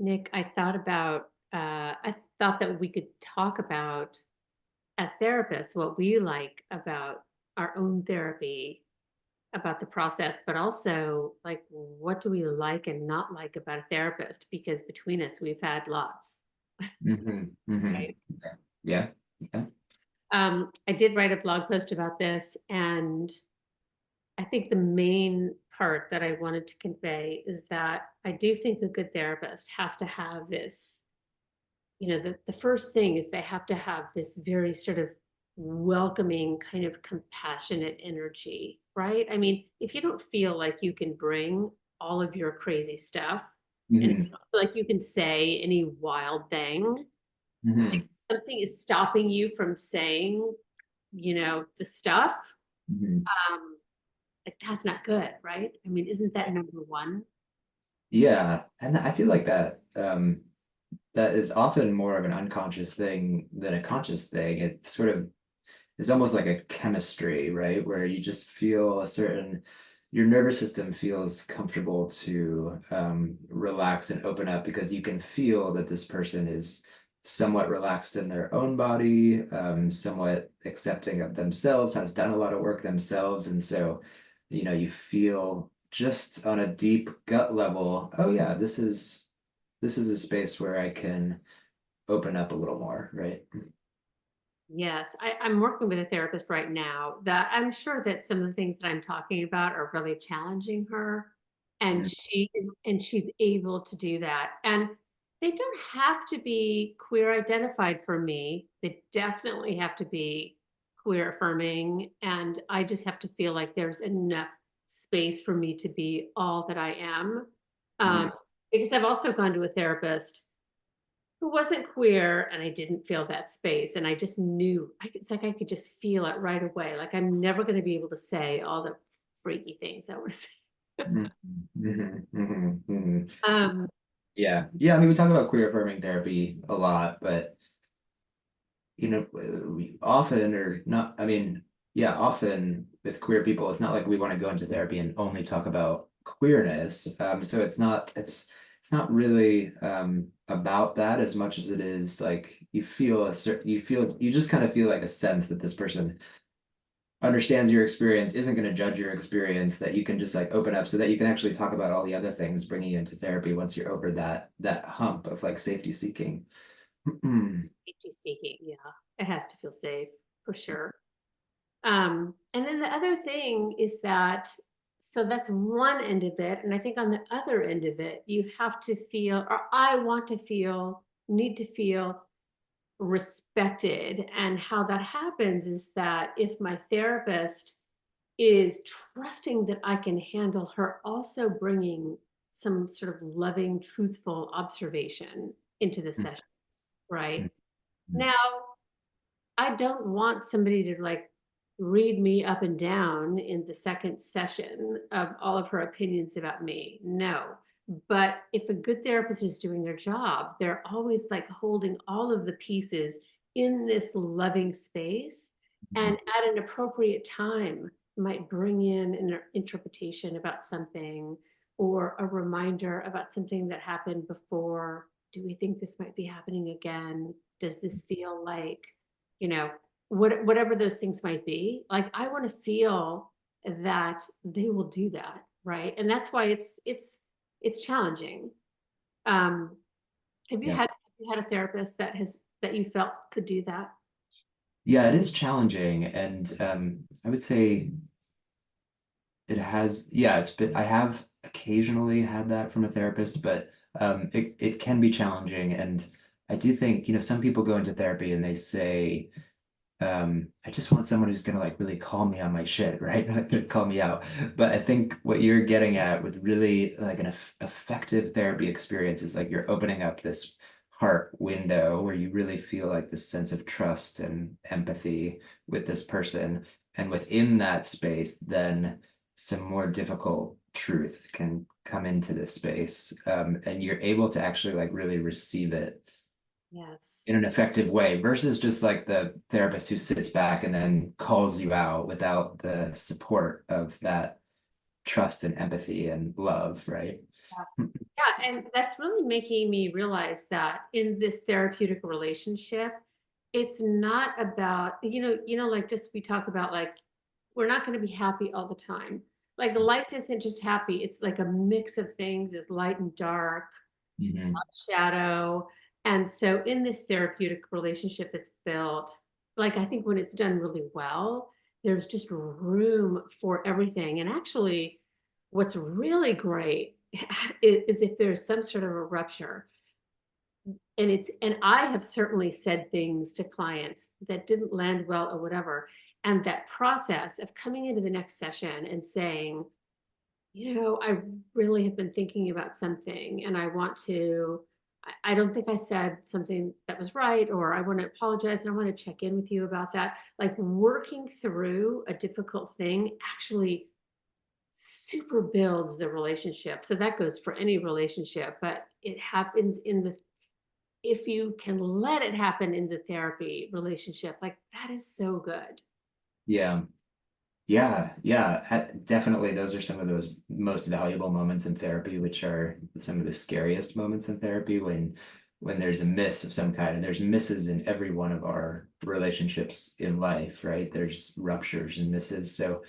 Nick, I thought that we could talk about, as therapists, what we like about our own therapy, about the process, but also like what do we like and not like about a therapist? Because between us, we've had lots, right? Yeah. Yeah. I did write a blog post about this, and I think the main part that I wanted to convey is that I do think a good therapist has to have this, the first thing is they have to have this very sort of welcoming, kind of compassionate energy, right? I mean, if you don't feel like you can bring all of your crazy stuff, and if you hmm don't feel like you can say any wild thing, hmm something is stopping you from saying, the stuff, hmm um, like that's not good, right? I mean, isn't that number one? Yeah. And I feel like that is often more of an unconscious thing than a conscious thing. It sort of is almost like a chemistry, right? Where you just feel your nervous system feels comfortable to relax and open up because you can feel that this person is somewhat relaxed in their own body, somewhat accepting of themselves, has done a lot of work themselves. And so, you feel just on a deep gut level, oh yeah, this is a space where I can open up a little more, right? Yes, I'm working with a therapist right now that I'm sure that some of the things that I'm talking about are really challenging her. And she's able to do that. And they don't have to be queer identified for me. They definitely have to be queer affirming. And I just have to feel like there's enough space for me to be all that I am. Um, Mhm. because I've also gone to a therapist who wasn't queer, and I didn't feel that space, and I just knew it's like I could just feel it right away, like I'm never going to be able to say all the freaky things I want to say. Mhm. Mhm. Mhm. Mhm. um Yeah. Yeah. I mean, we talk about queer affirming therapy a lot, but we often or not, I mean, yeah, often with queer people, it's not like we want to go into therapy and only talk about queerness. So it's not really about that as much as it is like you just kind of feel like a sense that this person understands your experience, isn't going to judge your experience, that you can just like open up so that you can actually talk about all the other things bringing you into therapy once you're over that hump of like safety seeking. Safety seeking, yeah, it has to feel safe for sure. And then the other thing is that, so that's one end of it, and I think on the other end of it you have to feel, or I want to feel, need to feel respected. And how that happens is that if my therapist is trusting that I can handle her also bringing some sort of loving, truthful observation into the sessions, right? Now, I don't want somebody to like read me up and down in the second session of all of her opinions about me. No. But if a good therapist is doing their job, they're always like holding all of the pieces in this loving space, and at an appropriate time might bring in an interpretation about something or a reminder about something that happened before. Do we think this might be happening again? Does this feel like, you know, whatever those things might be, like I want to feel that they will do that, right? And that's why it's challenging. um Yeah. have you had a therapist that you felt could do that? Yeah, it is challenging. And I would say it has, yeah, I have occasionally had that from a therapist, but it can be challenging. And I do think, some people go into therapy and they say, I just want someone who's gonna like really call me on my shit, right? Not gonna call me out. But I think what you're getting at with really like an effective therapy experience is like you're opening up this heart window where you really feel like this sense of trust and empathy with this person. And within that space, then some more difficult truth can come into this space. And you're able to actually like really receive it Yes. in an effective way versus just like the therapist who sits back and then calls you out without the support of that trust and empathy and love, right? Yeah, and that's really making me realize that in this therapeutic relationship, it's not about, like just we talk about like we're not going to be happy all the time. Like life isn't just happy, it's like a mix of things, it's light and dark, Mhm. shadow. And so in this therapeutic relationship that's built, like I think when it's done really well, there's just room for everything. And actually, what's really great is if there's some sort of a rupture. And I have certainly said things to clients that didn't land well or whatever. And that process of coming into the next session and saying, I really have been thinking about something and I want to, I don't think I said something that was right, or I want to apologize and I want to check in with you about that. Like working through a difficult thing actually super builds the relationship. So that goes for any relationship, but it happens if you can let it happen in the therapy relationship, like that is so good. Yeah. Yeah, yeah, definitely. Those are some of those most valuable moments in therapy, which are some of the scariest moments in therapy when there's a miss of some kind, and there's misses in every one of our relationships in life, right? There's ruptures and misses. So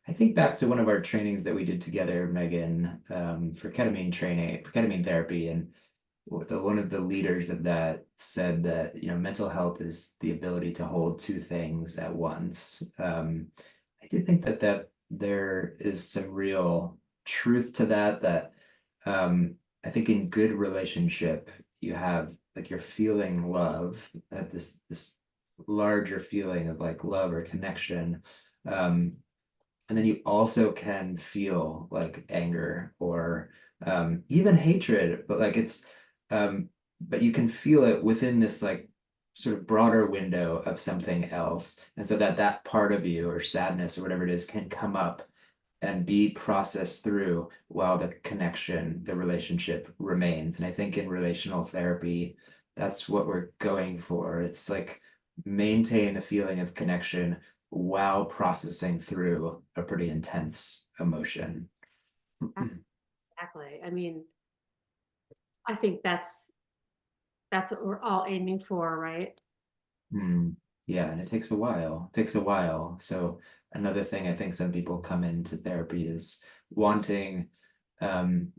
I think back to one of our trainings that we did together, Megan, for ketamine training, for ketamine therapy, and one of the leaders of that said that, mental health is the ability to hold two things at once. I do think that there is some real truth to that, I think in good relationship, you have like you're feeling love, this larger feeling of like love or connection. Um, and then you also can feel like anger or even hatred, but um, but you can feel it within this like sort of broader window of something else. And so that part of you or sadness or whatever it is can come up and be processed through while the connection, the relationship remains. And I think in relational therapy, that's what we're going for. It's like maintain a feeling of connection while processing through a pretty intense emotion. Exactly. I mean, I think that's what we're all aiming for, right? Hmm. Yeah, and it takes a while. It takes a while. So another thing I think some people come into therapy is wanting um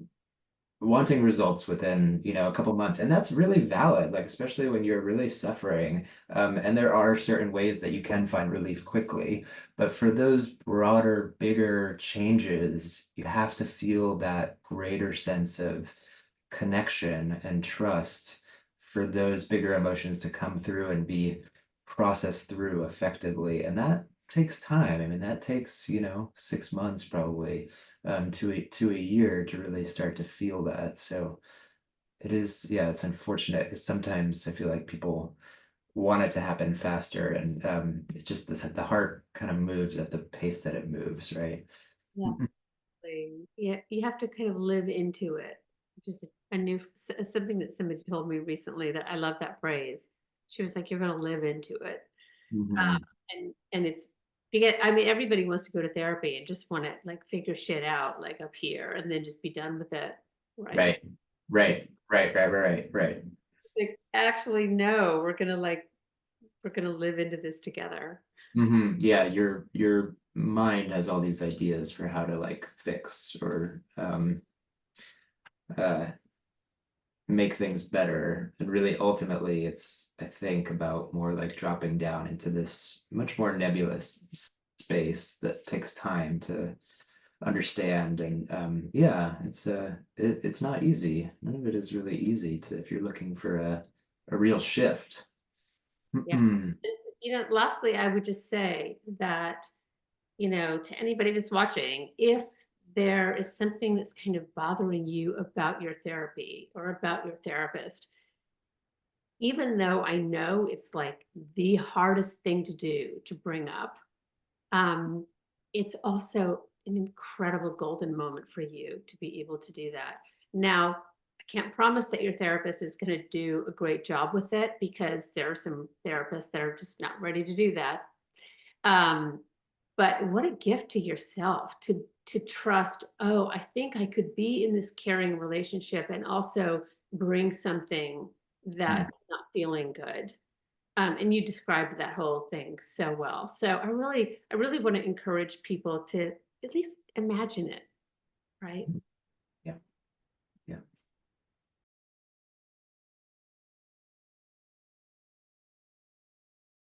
wanting results within, a couple months. And that's really valid, like especially when you're really suffering. And there are certain ways that you can find relief quickly. But for those broader, bigger changes, you have to feel that greater sense of connection and trust for those bigger emotions to come through and be processed through effectively. And that takes time. I mean, that takes, 6 months probably to a year to really start to feel that. So it is, yeah, it's unfortunate because sometimes I feel like people want it to happen faster, and it's just the heart kind of moves at the pace that it moves, right? Yeah. Yeah, you have to kind of live into it, which is a new something that somebody told me recently that I love that phrase. She was like, "You're going to live into it," Mhm. and it's because I mean everybody wants to go to therapy and just want to like figure shit out like up here and then just be done with it, right? Right, right, right, right, right, right. Like actually, no, we're gonna live into this together. Yeah, your mind has all these ideas for how to like fix or uh make things better. And really, ultimately, it's, I think, about more like dropping down into this much more nebulous space that takes time to understand. And yeah, it's not easy. None of it is really easy to if you're looking for a real shift. Yeah. Lastly, I would just say that, to anybody that's watching, if there is something that's kind of bothering you about your therapy or about your therapist, even though I know it's like the hardest thing to do to bring up, um, it's also an incredible golden moment for you to be able to do that. Now, I can't promise that your therapist is going to do a great job with it because there are some therapists that are just not ready to do that. Um, but what a gift to yourself to to trust, oh, I think I could be in this caring relationship and also bring something Mm. that's not feeling good. And you described that whole thing so well. So I really want to encourage people to at least imagine it, right?